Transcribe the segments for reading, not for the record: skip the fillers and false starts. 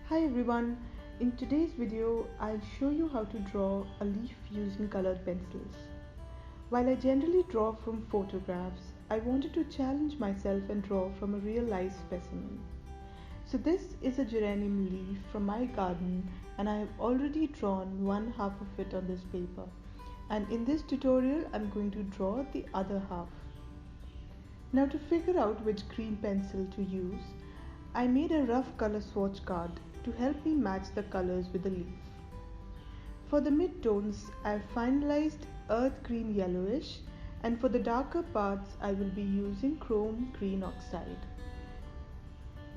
Hi everyone, in today's video I'll show you how to draw a leaf using colored pencils. While I generally draw from photographs, I wanted to challenge myself and draw from a real life specimen. So this is a geranium leaf from my garden and I have already drawn one half of it on this paper. And in this tutorial I'm going to draw the other half. Now to figure out which green pencil to use, I made a rough color swatch card to help me match the colors with the leaf. For the mid-tones, I've finalized earth green yellowish, and for the darker parts I will be using chrome green oxide.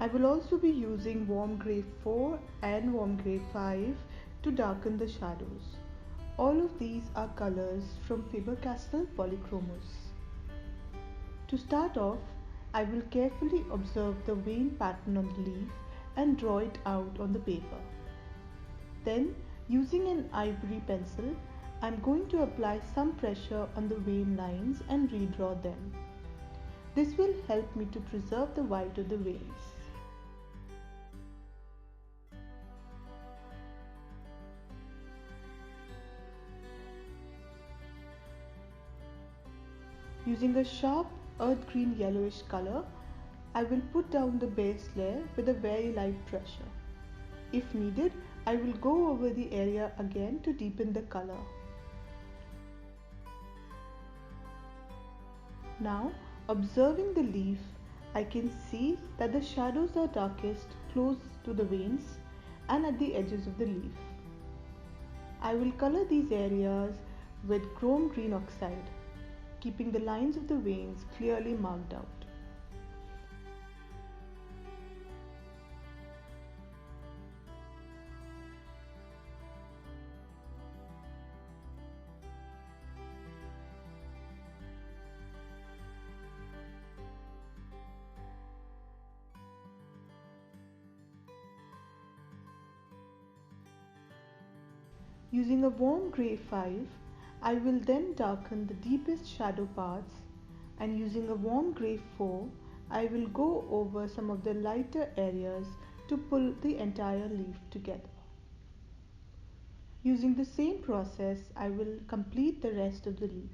I will also be using warm grey 4 and warm grey 5 to darken the shadows. All of these are colors from Faber-Castell Polychromos. To start off, I will carefully observe the vein pattern on the leaf and draw it out on the paper. Then, using an ivory pencil, I am going to apply some pressure on the vein lines and redraw them. This will help me to preserve the white of the veins. Using a sharp earth green yellowish color, I will put down the base layer with a very light pressure. If needed, I will go over the area again to deepen the color. Now, observing the leaf, I can see that the shadows are darkest close to the veins and at the edges of the leaf. I will color these areas with chrome green oxide, keeping the lines of the veins clearly marked out. Using a warm grey 5, I will then darken the deepest shadow parts, and using a warm grey 4, I will go over some of the lighter areas to pull the entire leaf together. Using the same process, I will complete the rest of the leaf.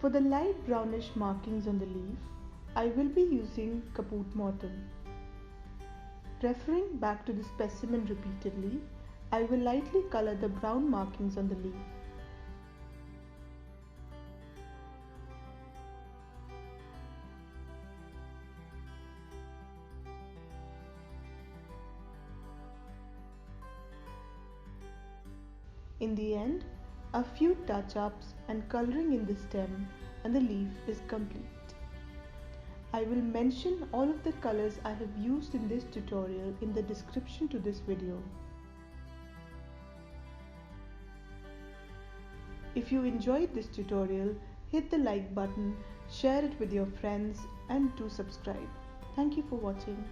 For the light brownish markings on the leaf, I will be using Caput Mortuum. Referring back to the specimen repeatedly, I will lightly color the brown markings on the leaf. In the end, a few touch-ups and coloring in the stem and the leaf is complete. I will mention all of the colors I have used in this tutorial in the description to this video. If you enjoyed this tutorial, hit the like button, share it with your friends and do subscribe. Thank you for watching.